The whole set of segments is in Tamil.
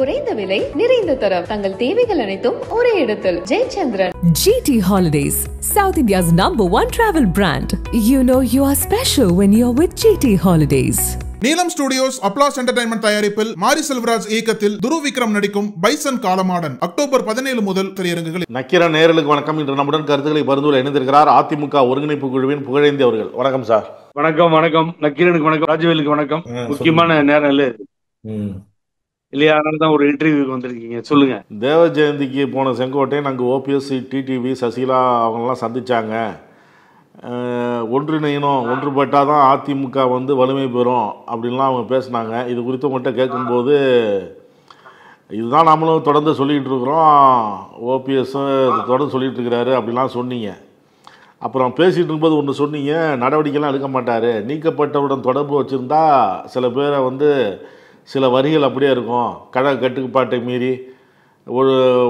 குறைந்த விலை நிறைந்த தரம் தங்கள் தேவைகள் அனைத்தும் ஒரே இடத்தில். Jayachandran. GT Holidays, South India's #1 travel brand. You know you are special when you're with GT Holidays. நீலம் ஸ்டுடியோஸ் அப்ளாஸ் என்டர்டைன்மெண்ட் தயாரிப்பில் மாரி செல்வராஜ் இயக்கத்தில் துருவ் விக்ரம் நடிக்கும் பைசன் காலமாடன் அக்டோபர் 17 முதல் திரையரங்குகளில். நக்கீரன் நேயர்களுக்கு வணக்கம். இன்று நம்முடன் கருத்துக்களை பரிந்துரை இணைந்திருக்கிறார் அதிமுக ஒருங்கிணைப்பு குழுவின் புகழேந்தி அவர்கள். வணக்கம் சார். வணக்கம். வணக்கம் நக்கீரனுக்கு வணக்கம், ராஜவேலுக்கு வணக்கம். முக்கியமான நேரம் இல்லையா, அதனாலதான் ஒரு இன்டர்வியூக்கு வந்திருக்கீங்க. சொல்லுங்க. தேவ ஜெயந்திக்கு போன செங்கோட்டையன் அங்கே ஓபிஎஸ், டிடிவி, சசிகலா அவங்கெல்லாம் சந்திச்சாங்க. ஒன்றிணையணும், ஒன்றுபட்டால் தான் அதிமுக வந்து வலிமை பெறும் அப்படின்லாம் அவங்க பேசினாங்க. இது குறித்து உங்கள்கிட்ட கேட்கும்போது இதுதான் நம்மளும் தொடர்ந்து சொல்லிகிட்டு இருக்கிறோம், ஓபிஎஸும் தொடர்ந்து சொல்லிகிட்டு இருக்கிறாரு அப்படிலாம் சொன்னீங்க. அப்புறம் பேசிகிட்டு இருக்கும்போது ஒன்று சொன்னீங்க, நடவடிக்கைலாம் எடுக்க மாட்டார், நீக்கப்பட்டவுடன் தொடர்பு வச்சுருந்தா சில பேரை வந்து சில வரிகள் அப்படியே இருக்கும், கட்டுப்பாட்டை மீறி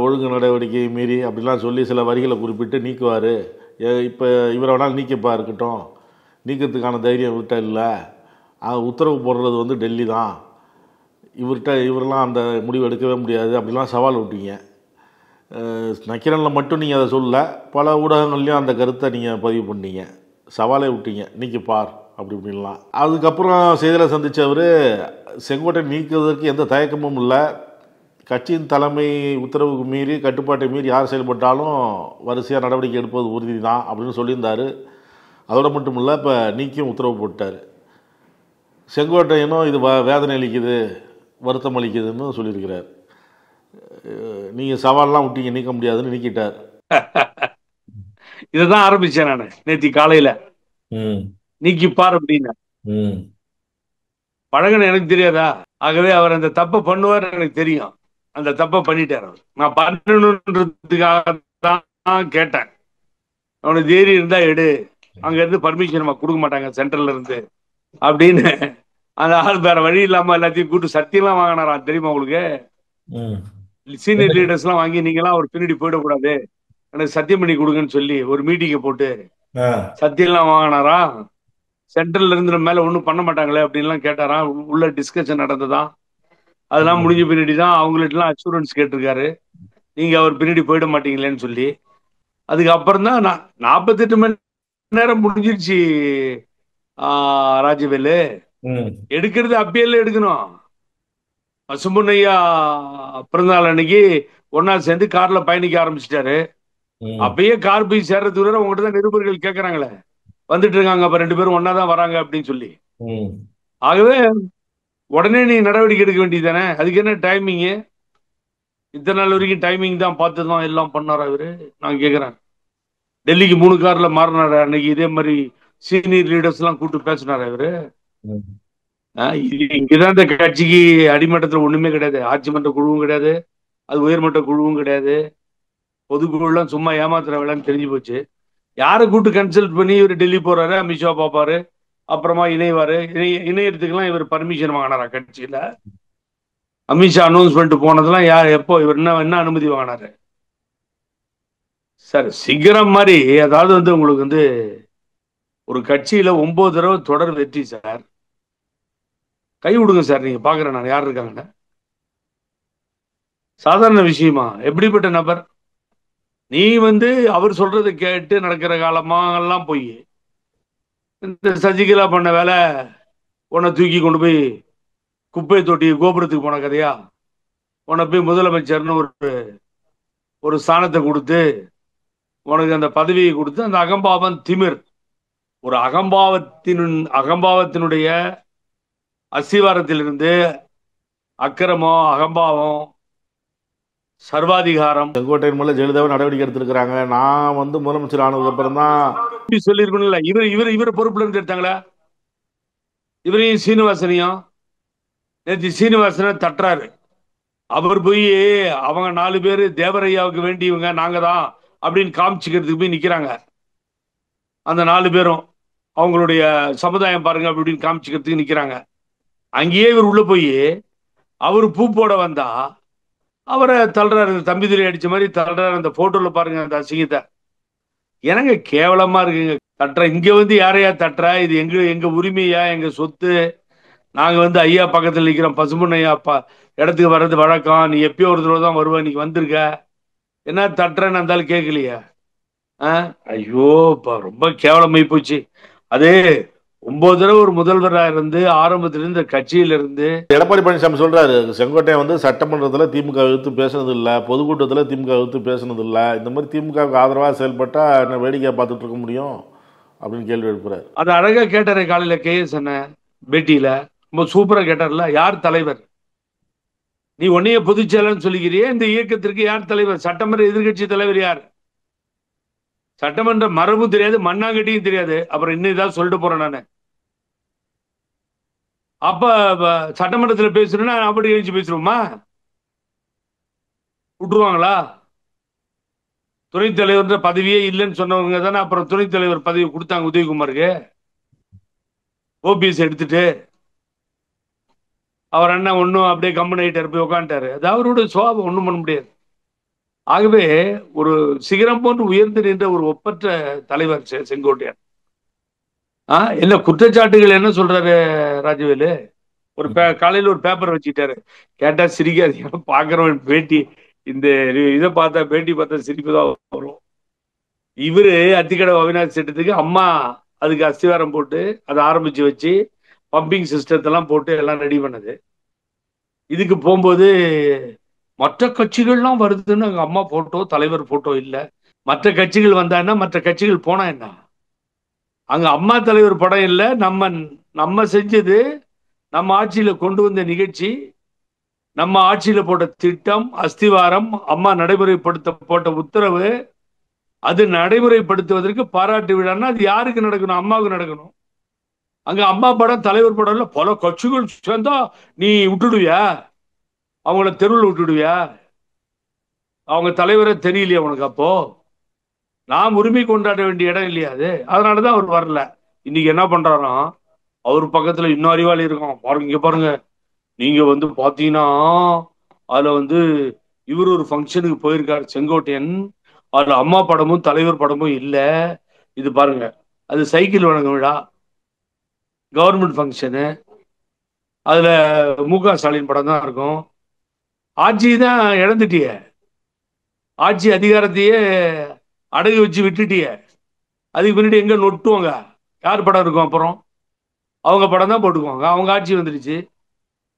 ஒழுங்கு நடவடிக்கையை மீறி அப்படிலாம் சொல்லி சில வரிகளை குறிப்பிட்டு நீக்குவார். இப்போ இவரை வேணாலும் நீக்கப்பா இருக்கட்டும், நீக்கிறதுக்கான தைரியம் இவர்கிட்ட இல்லை, உத்தரவு போடுறது வந்து டெல்லி தான், இவரெல்லாம் அந்த முடிவு எடுக்கவே முடியாது அப்படிலாம் சவால் விட்டீங்க. நக்கீரனில் மட்டும் நீங்கள் அதை சொல்லலை, பல ஊடகங்கள்லையும் அந்த கருத்தை நீங்கள் பதிவு பண்ணீங்க, சவாலே விட்டீங்க, நீக்கிப்பார் அப்படி இப்படின்லாம். அதுக்கப்புறம் செய்தியில் சந்தித்தவர் செங்கோட்டை நீக்குவதற்கு எந்த தயக்கமும் இல்லை, கட்சியின் தலைமை உத்தரவுக்கு மீறி கட்டுப்பாட்டை மீறி யார் செயல்பட்டாலும் வரிசையாக நடவடிக்கை எடுப்பது உறுதி தான் அப்படின்னு சொல்லியிருந்தார். அதோடு மட்டும் இல்லை, இப்போ நீக்கியும் உத்தரவு போட்டார். செங்கோட்டையனும் இது வேதனை அளிக்குது, வருத்தம் அளிக்குதுன்னு சொல்லியிருக்கிறார். நீங்கள் சவால்லாம் விட்டீங்க, நீக்க முடியாதுன்னு நீக்கிட்டார். இதை தான் ஆரம்பித்தேன் நான் நேற்று காலையில், நீக்கிப்பார் அப்படின்னு. பழகன எனக்கு தெரியாதா? ஆகவே அவர் அந்த தப்பை பண்ணுவார் எனக்கு தெரியும், அந்த தப்பை பண்ணிட்டார் அவர். நான் பண்ணணுன்றதுக்காக தான் கேட்டேன், அவனுக்கு தைரியம் இருந்தா எடு, அங்க இருந்து பர்மிஷன் நம்ம கொடுக்க மாட்டாங்க சென்ட்ரல்ல இருந்து அப்படின்னு. அந்த ஆள் வேற வழி இல்லாம எல்லாத்தையும் கூட்டு சத்தியெல்லாம் வாங்கினாராம், தெரியுமா உங்களுக்கு? சீனியர் லீடர்ஸ் எல்லாம் வாங்கி நீங்களாம் ஒரு பின்னாடி போயிடக்கூடாது, எனக்கு சத்தியம் பண்ணி கொடுங்கன்னு சொல்லி ஒரு மீட்டிங்கை போட்டு சத்தியெல்லாம் வாங்கினாரா. சென்ட்ரல்ல இருந்து நம்ம மேல ஒன்றும் பண்ண மாட்டாங்களே அப்படின்லாம் கேட்டாராம். உள்ள டிஸ்கஷன் நடந்ததான், அதெல்லாம் முடிஞ்ச பின்னாடி தான் அவங்கள்ட்டலாம் அஷூரன்ஸ் கேட்டிருக்காரு, நீங்க அவர் பின்னாடி போயிட மாட்டீங்களேன்னு சொல்லி. அதுக்கப்புறம் தான் 48 மணி நேரம் முடிஞ்சிருச்சு ராஜவேலு. எடுக்கிறது அப்பயே எடுக்கணும். பசும்பொன்னையா பிறந்தநாள் அன்னைக்கு ஒன்னா சேர்ந்து கார்ல பயணிக்க ஆரம்பிச்சிட்டாரு. அப்பயே கார் போய் சேர்றதுக்கு உங்ககிட்ட தான் நிருபர்கள் கேட்கறாங்களே, வந்துட்டு இருக்காங்க, அப்ப 2 பேரும் ஒன்னாதான் வராங்க அப்படின்னு சொல்லி. ஆகவே உடனே நீ நடவடிக்கை எடுக்க வேண்டியதானே, அதுக்கு என்ன டைமிங்கு? இத்தனை நாள் வரைக்கும் டைமிங் தான் பார்த்துதான் எல்லாம் பண்ணாரா இவரு? நான் கேட்கிறேன். டெல்லிக்கு 3 கார்ல மாறினாரு அன்னைக்கு, இதே மாதிரி சீனியர் லீடர்ஸ் எல்லாம் கூப்பிட்டு பேசினாரா இவரு? இங்கதான் இந்த கட்சிக்கு அடிமட்டத்துல ஒண்ணுமே கிடையாது, ஆட்சி மன்ற குழுவும் கிடையாது, அது உயர்மட்ட குழுவும் கிடையாது, பொதுக்குழு எல்லாம் சும்மா ஏமாத்துற வேலைன்னு தெரிஞ்சு போச்சு. யாரை கூப்பிட்டு கன்சல்ட் பண்ணி இவர் டெல்லி போறாரு, அமித்ஷா பார்ப்பாரு, அப்புறமா இணைவாரு. இணையறதுக்கெல்லாம் இவர் பர்மிஷன் வாங்கினாரா கட்சியில? அமித்ஷா அனௌன்ஸ்மெண்ட் போனதெல்லாம் யார், எப்போ, இவர் என்ன அனுமதி வாங்கினாரு? சார் சீக்கிரம் மாதிரி, அதாவது வந்து உங்களுக்கு வந்து ஒரு கட்சியில 9 தடவை தொடர் வெற்றி சார், கை விடுங்க சார். நீங்க பாக்குறேன் நான் யார் இருக்காங்கன்னு, சாதாரண விஷயமா? எப்படிப்பட்ட நபர் நீ? வந்து அவர் சொல்றதை கேட்டு நடக்கிற காலமா எல்லாம் போய் இந்த சசிகலா பண்ண வேலை, உன்னை தூக்கி கொண்டு போய் குப்பை தொட்டி கோபுரத்துக்கு போன கதையா? உன்னை போய் முதலமைச்சர்னு ஒரு ஸ்தானத்தை கொடுத்து உனக்கு அந்த பதவியை கொடுத்து, அந்த அகம்பாவம் திமிர், ஒரு அகம்பாவத்தினுடைய அஸ்திவாரத்திலிருந்து அக்கிரமம், அகம்பாவம், சர்வாதிகாரம். செங்கோட்டையன் மேல ஜெயலலிதாவை நடவடிக்கை எடுத்திருக்கிறாங்க. நான் வந்து முதலமைச்சர் ஆனதுக்கு அப்புறம் தான் சொல்லிருக்கணும்ல. இவர் பொறுப்புல இருந்து எடுத்தாங்களா? இவரையும் சீனிவாசனையும் நேற்று சீனிவாசனை தட்டுறாரு. அவர் போய் அவங்க 4 பேரு தேவரையாவுக்கு வேண்டியவங்க நாங்க தான் அப்படின்னு காமிச்சுக்கிறதுக்கு போய் நிக்கிறாங்க. அந்த 4 பேரும் அவங்களுடைய சமுதாயம் பாருங்க அப்படின்னு காமிச்சுக்கிறதுக்கு நிக்கிறாங்க. அங்கேயே இவர் உள்ள போய் அவரு பூ போட வந்தா அவரை தள்ளுறாரு, தம்பிதுரை அடிச்ச மாதிரி தள்ளுறாரு. அந்த போட்டோல பாருங்க அந்த அசிங்கத்தை. எனக்கு கேவலமா இருக்குங்க. தட்டுற இங்க வந்து யாரையா தட்டுறா? இது எங்க உரிமையா, எங்க சொத்து, நாங்க வந்து ஐயா பக்கத்துல நிக்கிறோம், பசுமன் ஐயா இடத்துக்கு வர்றது வழக்கம், நீ எப்பயோ ஒரு தடவை தான் வருவ, நீ வந்திருக்க, என்ன தட்டுறேன்னு இருந்தாலும் கேட்கலையா? ஐயோ ரொம்ப கேவலமாயி போச்சு. அது 9 தடவை ஒரு முதல்வராக இருந்து ஆரம்பத்துல இருந்து கட்சியில இருந்து எடப்பாடி பழனிசாமி சொல்றாரு, செங்கோட்டையன் வந்து சட்டமன்றத்துல திமுக எதிர்த்து பேசுனது இல்ல, பொதுக்கூட்டத்துல திமுக எதிர்த்து பேசுனது இல்ல, இந்த மாதிரி திமுகவுக்கு ஆதரவா செயல்பட்டா என்ன வேடிக்கை பார்த்துட்டு இருக்க முடியும் அப்படின்னு கேள்வி எழுப்புறாரு. அது அழகா கேட்டாரு காலையில KS பேட்டியில, ரொம்ப சூப்பரா கேட்டார்ல. யார் தலைவர்? நீ ஒன்னைய பொதுச்செயலன்னு சொல்லிக்கிறியே, இந்த இயக்கத்திற்கு யார் தலைவர்? சட்டமன்ற எதிர்கட்சி தலைவர் யார்? சட்டமன்ற மரபும் தெரியாது, மண்ணாங்கட்டியும் தெரியாது, அப்புறம் இன்னும் ஏதாவது சொல்லிட்டு போறேன் நானு. அப்ப சட்டமன்றத்தில் பேசணும்னா அப்படி எழுச்சி பேசுறோமா? விட்டுருவாங்களா? துணைத் தலைவர் பதவியே இல்லைன்னு சொன்னவங்க தானே அப்புறம் துணைத் தலைவர் பதவி கொடுத்தாங்க உதயகுமாருக்கு. OPS எடுத்துட்டு அவர் அண்ணன் ஒன்னும் அப்படியே கம்பெனி ஆகிட்டார், போய் உட்காந்துட்டாரு. அது அவருடைய சுவாபம், ஒன்றும் பண்ண முடியாது. ஆகவே ஒரு சிகரம் போன்று உயர்ந்து நின்ற ஒரு ஒப்பற்ற தலைவர் செங்கோட்டையன். என்ன குற்றச்சாட்டுகள் என்ன சொல்றாரு ராஜவேலு? ஒரு காலையில் ஒரு பேப்பர் வச்சுட்டாரு, கேட்டா சிரிக்காதீங்க, பாக்குறவன் பேட்டி இந்த இதை பார்த்தா பேட்டி பார்த்தா சிரிப்பு தான் வரும். இவரு அத்திக்கடை அவினாசி திட்டத்துக்கு அம்மா அதுக்கு அஸ்திவாரம் போட்டு அதை ஆரம்பிச்சு வச்சு பம்பிங் சிஸ்டத்தெல்லாம் போட்டு எல்லாம் ரெடி பண்ணது. இதுக்கு போகும்போது மற்ற கட்சிகள்லாம் வருதுன்னு அங்க அம்மா போட்டோ தலைவர் போட்டோ இல்ல. மற்ற கட்சிகள் வந்தா என்ன, மற்ற கட்சிகள் போனா என்ன? அங்க அம்மா தலைவர் படம் இல்ல. நம்ம செஞ்சது, நம்ம ஆட்சியில கொண்டு வந்த நிகழ்ச்சி, நம்ம ஆட்சியில போட்ட திட்டம், அஸ்திவாரம், அம்மா நடைமுறைப்படுத்த போட்ட உத்தரவு, அது நடைமுறைப்படுத்துவதற்கு பாராட்டு விழான்னா அது யாருக்கு நடக்கணும்? அம்மாவுக்கு நடக்கணும். அங்க அம்மா படம் தலைவர் படம் இல்ல. பல கட்சிகள் சேர்ந்தா நீ விட்டுடுவியா? அவங்கள தெருவில் விட்டுடுவியா? அவங்க தலைவரை தெரியலையா உனக்கு? அப்போ நாம் உரிமை கொண்டாட வேண்டிய இடம் இல்லையா அது? அதனாலதான் அவர் வரல. இன்னைக்கு என்ன பண்றாராம், அவர் பக்கத்துல இன்னும் அறிவாளி இருக்கும் பாருங்க. இங்க பாருங்க, நீங்க வந்து பாத்தீங்கன்னா அதுல வந்து இவர் ஒரு ஃபங்க்ஷனுக்கு போயிருக்காரு செங்கோட்டையன், அதுல அம்மா படமும் தலைவர் படமும் இல்ல. இது பாருங்க, அது சைக்கிள் வழங்க விழா, கவர்மெண்ட் ஃபங்க்ஷனு, அதுல MK ஸ்டாலின் படம் தான் இருக்கும். ஆட்சி தான் இழந்துட்டிய, ஆட்சி அதிகாரத்தையே அடகு வச்சு விட்டுட்டிய. அதுக்கு பின்னாடி எங்க நொட்டுவாங்க? யார் படம் இருக்கும்? அப்புறம் அவங்க படம் தான் போட்டுக்குவாங்க. அவங்க ஆட்சி வந்துடுச்சு,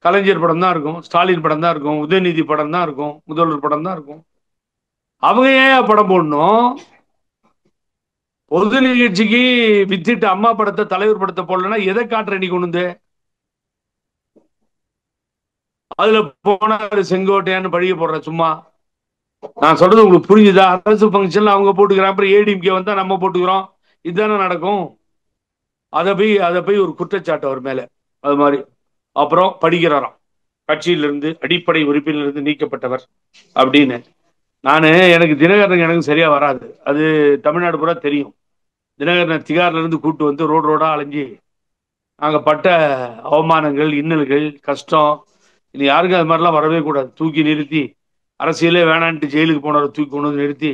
கலைஞர் படம் தான் இருக்கும், ஸ்டாலின் படம் தான் இருக்கும், உதயநிதி படம் தான் இருக்கும், முதல்வர் படம் தான் இருக்கும். அவங்க ஏன் படம் போடணும்? பொது நிகழ்ச்சிக்கு வித்திட்டு அம்மா படத்தை தலைவர் படத்தை போடலன்னா எதை காட்டுற நீ கொண்டு வந்து? அதுல போனாரு செங்கோட்டையான்னு பழிய போடுற. சும்மா நான் சொல்றது உங்களுக்கு புரிஞ்சுதா? அரசு பங்கன்ல அவங்க போட்டுக்கிறான், அப்புறம் ADMK வந்தா நம்ம போட்டுக்கிறோம், இதுதானே நடக்கும். அதை போய் ஒரு குற்றச்சாட்டு அவர் மேல. அது மாதிரி அப்புறம் படிக்கிறாராம், கட்சியிலிருந்து அடிப்படை உறுப்பிலிருந்து நீக்கப்பட்டவர் அப்படின்னு. எனக்கு தினகரனுக்கு எனக்கு சரியா வராது, அது தமிழ்நாடு பூரா தெரியும். தினகரனை திகார்ல இருந்து கூட்டு வந்து ரோடு ரோடா அலைஞ்சி நாங்க பட்ட அவமானங்கள், இன்னல்கள், கஷ்டம், இனி யாருக்கும் அது மாதிரிலாம் வரவே கூடாது. தூக்கி நிறுத்தி அரசியலே வேணான்ட்டு ஜெயிலுக்கு போனவரை தூக்கி கொண்டு வந்து நிறுத்தி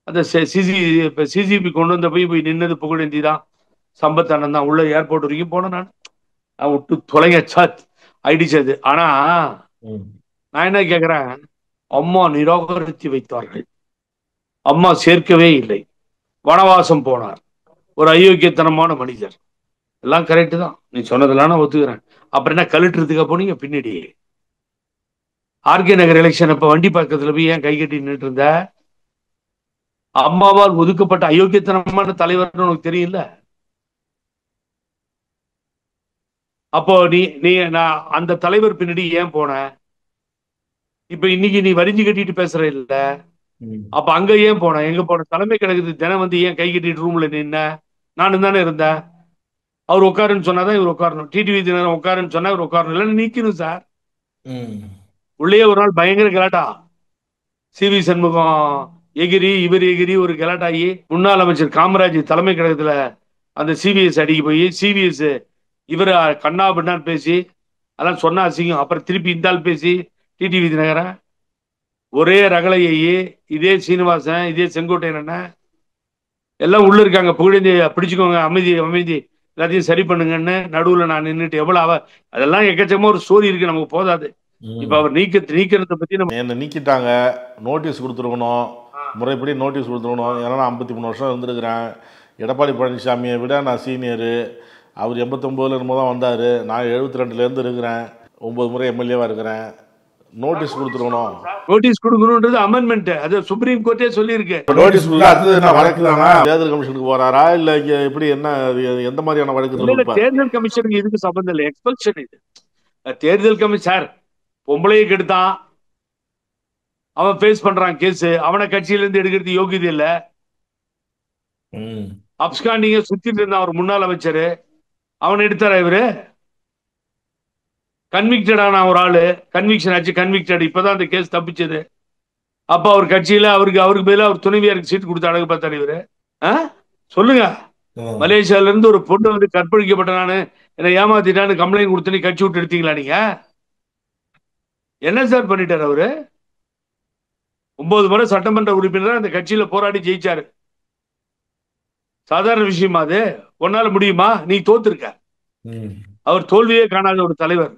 அந்த CGP கொண்டு வந்த போய் நின்னது புகழேந்தி தான், சம்பத் அண்ணன் தான். உள்ள ஏர்போர்ட் வரைக்கும் போனேன் நான் விட்டு தொலைங்க சாத் ஆயிடுச்சு. ஆனா நான் என்ன கேக்குறேன், அம்மா நிராகரித்து வைத்தார்கள், அம்மா சேர்க்கவே இல்லை, வனவாசம் போனார், ஒரு அயோக்கியத்தனமான மனிதர். எல்லாம் கரெக்டு தான், நீ சொன்னதெல்லாம் நான் ஒத்துக்கிறேன். அப்புறம் என்ன கழட்டுறதுக்கா போனீங்க பின்னாடி? RK நகர் எலெக்ஷன் அப்ப வண்டி பக்கத்துல போய் ஏன் கை கட்டி நின்றுட்டு இருந்த? அம்மாவால் ஒதுக்கப்பட்ட அயோக்கியத்தனமான தலைவர் உனக்கு தெரியல? அப்போ நான் அந்த தலைவர் பின்னாடி ஏன் போன? இப்ப இன்னைக்கு நீ வரிஞ்சு கட்டிட்டு பேசுற இல்ல, அப்ப அங்க ஏன் போன? எங்க போன? தலைமை கழகத்து தினம் வந்து ஏன் கை கட்டிட்டு ரூம்ல நின்ன? நானும் தானே இருந்தேன். அவர் உட்காருன்னு சொன்னாதான் இவர் உட்காரணும், TTV தினம் உட்காருன்னு சொன்னா இவர் உட்காரணும், இல்லைன்னு நீக்கணும் சார். உள்ளே ஒரு நாள் பயங்கர கலாட்டா, CV சண்முகம் எகிரி, இவர் எகிரி, ஒரு கலாட்டாகி முன்னாள் அமைச்சர் காமராஜ் தலைமை கழகத்துல அந்த CVS அடிக்க போய் CVS இவர் கண்ணா பின்னான்னு பேசி அதெல்லாம் சொன்னா அசிங்கம். அப்புறம் திருப்பி இந்தால் பேசி TTV தினகர ஒரே ரகலையே, இதே சீனிவாசன், இதே செங்கோட்டையன் எல்லாம் உள்ள இருக்காங்க. புகழேந்தி பிடிச்சுக்கோங்க, அமைதி அமைதி, எல்லாத்தையும் சரி பண்ணுங்கன்னு நடுவுல நான் நின்றுட்டு எவ்வளவு அதெல்லாம் எக்கச்சக்கமா ஒரு ஸ்டோரி இருக்கு, நமக்கு போதாது. இப்ப அவர் நீக்கிறத பத்தி நம்ம என்னை நீக்கிட்டாங்க, நோட்டீஸ் கொடுத்துருக்கணும், முறைப்படி நோட்டீஸ் கொடுத்துருக்கணும். ஏன்னா நான் 53 வருஷம் இருந்திருக்கிறேன். எடப்பாடி பழனிசாமியை விட நான் சீனியரு. அவர் 89 என்னமோ தான் வந்தார். நான் 72லேருந்து இருக்கிறேன். 9 முறை எம்எல்ஏவாக இருக்கிறேன். நோட்டீஸ் கொடுத்துருக்கணும். நோட்டீஸ் கொடுக்கணும்ன்றது அமெண்ட்மெண்ட், அது சுப்ரீம் கோர்ட்டே சொல்லியிருக்கு. நோட்டீஸ் அடுத்தது என்ன வழக்கு தானா? தேர்தல் கமிஷனுக்கு போறாரா இல்ல எப்படி, என்ன எந்த மாதிரியான வழக்கு? தேர்தல் கமிஷனுக்கு இதுக்கு சம்பந்தம் இல்லை, எக்ஸ்பல்ஷன் இது. தேர்தல் கமிஷன் பொம்பளையை கெடுத்தான், அவன் ஃபேஸ் பண்றான் கேஸ், அவனை கட்சியில இருந்து எடுக்கிறது யோகியது இல்ல. அப்ஸ்காண்டிங்க சுத்திட்டு இருந்தான் அவர் முன்னாள் அமைச்சர், அவன் எடுத்தாரா இவரு? கன்விக்டடான ஒரு ஆளு, கன்விக்ஷன் ஆச்சு, கன்விக்டட், இப்பதான் அந்த கேஸ் தப்பிச்சது. அப்ப அவர் கட்சியில அவருக்கு பதிலாக அவர் துணைவியாருக்கு சீட் கொடுத்து அழகு பார்த்தாரு இவரு. சொல்லுங்க, மலேசியால இருந்து ஒரு பொண்ணு வந்து கற்பழிக்கப்பட்டனானு என்னை ஏமாத்திட்டான்னு கம்ப்ளைண்ட் கொடுத்து கட்சி விட்டு எடுத்தீங்களா நீங்க? என்ன சார் பண்ணிட்டாரு அவரு? 9 முறை சட்டமன்ற உறுப்பினர் அந்த கட்சியில போராடி ஜெயிச்சாரு. சாதாரண விஷயமா அது? ஒன்னால முடியுமா? நீ தோத்துருக்க. அவர் தோல்வியே காணாத ஒரு தலைவர்.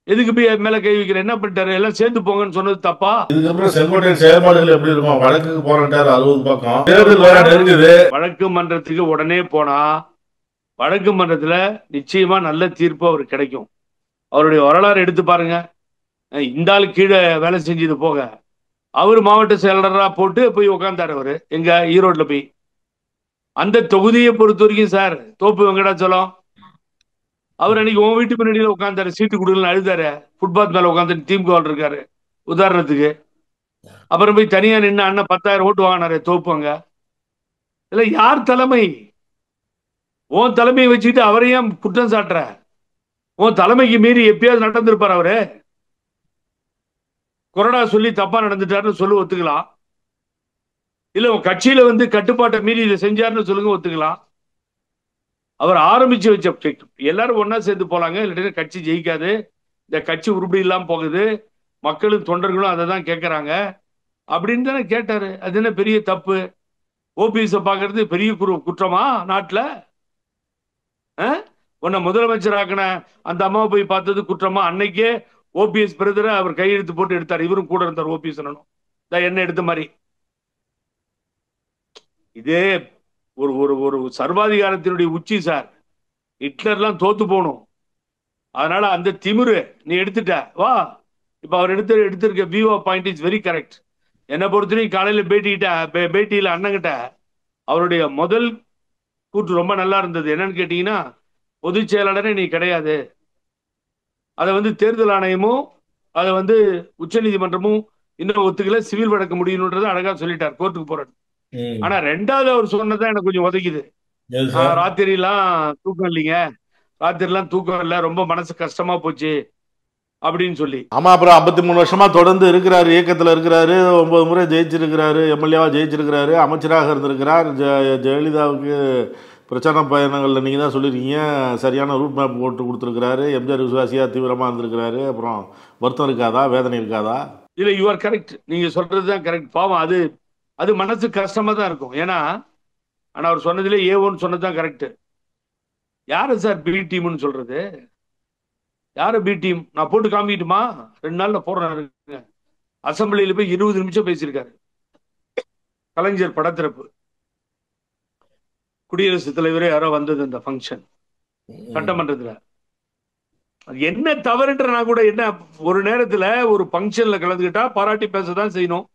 எதுக்கு போய் மேல கை வைக்கிற? என்ன பண்ணிட்டாரு? எல்லாம் சேர்ந்து போங்கன்னு சொன்னது தப்பா? இதுக்கப்புறம் செங்கோட்டையன் செயல்பாடுகள் எப்படி இருக்கும்? வழக்குக்கு போராட்டாரு 60 பக்கம். தேர்தல் வேற நெருங்குது. வழக்கு மன்றத்துக்கு உடனே போனா வழக்கு மன்றத்துல நிச்சயமா நல்ல தீர்ப்பு அவருக்கு கிடைக்கும். அவருடைய வரலாறு எடுத்து பாருங்க. இந்த ஆள் கீழே வேலை செஞ்சது போக அவரு மாவட்ட செயலாளராக போட்டு போய் உட்கார்ந்தாரு அவரு எங்க ஈரோட்ல போய். அந்த தொகுதியை பொறுத்த வரைக்கும் சார் தோப்பு வெங்கடாச்சலம் அவர் அன்னைக்கு உன் வீட்டு பின்னாடியில உட்காந்தாரு, சீட்டு கொடுக்கலன்னு அழுதாரு. ஃபுட்பாத் மேல உட்காந்து திமுக இருக்காரு உதாரணத்துக்கு. அப்புறம் போய் தனியா நின்று அண்ணன் 10,000 ஓட்டு வாங்கினாரு தோப்புங்க. இல்ல யார் தலைமை? உன் தலைமையை வச்சுக்கிட்டு அவரையும் குற்றம் சாட்டுற? உன் தலைமைக்கு மீறி எப்பயாவது நடந்திருப்பார் அவரு? கொரோனா சொல்லி தப்பா நடந்துட்டாருன்னு சொல்லி ஒத்துக்கலாம். இல்ல உன் கட்சியில வந்து கட்டுப்பாட்டை மீறி இதை செஞ்சாருன்னு சொல்லுங்க, ஒத்துக்கலாம். அவர் ஆரம்பிச்சு வச்ச எல்லாரும் ஒன்னா சேர்ந்து போலாங்க, இல்லாட்டி கட்சி ஜெயிக்காது, இந்த கட்சி உருப்படி இல்லாம போகுது, மக்களும் தொண்டர்களும் அதை தான் கேட்கறாங்க அப்படின்னு தானே கேட்டாரு. அது என்ன பெரிய தப்பு? ஓபிஎஸ் பாக்குறது பெரிய குற்றமா நாட்டுல? உன்னை முதலமைச்சர் ஆக்கின அந்த அம்மாவை போய் பார்த்தது குற்றமா? அன்னைக்கே ஓபிஎஸ் பிரதரை அவர் கையெழுத்து போட்டு எடுத்தார், இவரும் கூட இருந்தார் ஓபிஎஸ் என்ன எடுத்த மாதிரி. இதே ஒரு ஒரு ஒரு சர்வாதிகாரத்தினுடைய உச்சி சார். ஹிட்லர்லாம் தோத்து போகணும். அதனால அந்த திமிரு நீ எடுத்துட்ட வா. இப்ப அவர் எடுத்திருக்க view of point is very correct. என்னை பொறுத்தவரைக்கும் காலையில பேட்டியில அண்ணங்கிட்ட அவருடைய முதல் கூற்று ரொம்ப நல்லா இருந்தது. என்னன்னு கேட்டீங்கன்னா, பொதுச் செயலாளரே நீ கிடையாது, அதை வந்து தேர்தல் ஆணையமும் அதை வந்து உச்ச நீதிமன்றமும் இன்னும் ஒத்துக்கல, சிவில் வழக்கு முடியணுன்றதை அழகா சொல்லிட்டார், கோர்ட்டுக்கு போறாரு. ஆனா ரெண்டாவது அவர் சொன்னதான் எனக்கு கொஞ்சம் உதைக்குது. ராத்திரி எல்லாம் தூக்கம் இல்லைங்க, ராத்திரி எல்லாம் தூக்கம் இல்ல, ரொம்ப மனசு கஷ்டமா போச்சு அப்படின்னு சொல்லி. ஆமா, அப்புறம் 53 வருஷமா தொடர்ந்து இருக்கிறாரு, இயக்கத்துல இருக்கிறாரு, 9 முறை ஜெயிச்சிருக்கிறாரு, எம்எல்ஏவா ஜெயிச்சிருக்கிறாரு, அமைச்சராக இருந்திருக்கிறார். ஜெயலலிதாவுக்கு பிரச்சார பயணங்கள்ல நீங்க தான் சொல்லிருக்கீங்க, சரியான ரூட் மேப் போட்டு கொடுத்துருக்கிறாரு. எம்ஜிஆர் விசுவாசியா தீவிரமா இருந்திருக்கிறாரு. அப்புறம் வருத்தம் இருக்காதா, வேதனை இருக்காதா? இல்ல, யூ ஆர் கரெக்ட், நீங்க சொல்றதுதான் கரெக்ட். பாவம், அது மனசு கஷ்டமா தான் இருக்கும். ஏன்னா ஆனா அவர் சொன்னதுல A1 சொன்னதுதான் கரெக்ட். யாரு சார் பி டீம்னு சொல்றது? யாரு பி டீம்? நான் போட்டு காமிக்கிட்டுமா? 2 நாள்ல போறேன். அசம்பிளியில போய் 20 நிமிஷம் பேசியிருக்காரு. கலைஞர் படத்திறப்பு, குடியரசுத் தலைவரே யாரோ வந்தது இந்த ஃபங்க்ஷன் சட்டமன்றத்துல. என்ன தவறுன்றனா கூட என்ன, ஒரு நேரத்துல ஒரு ஃபங்க்ஷன்ல கலந்துக்கிட்டா பாராட்டி பேசதான் செய்யணும்.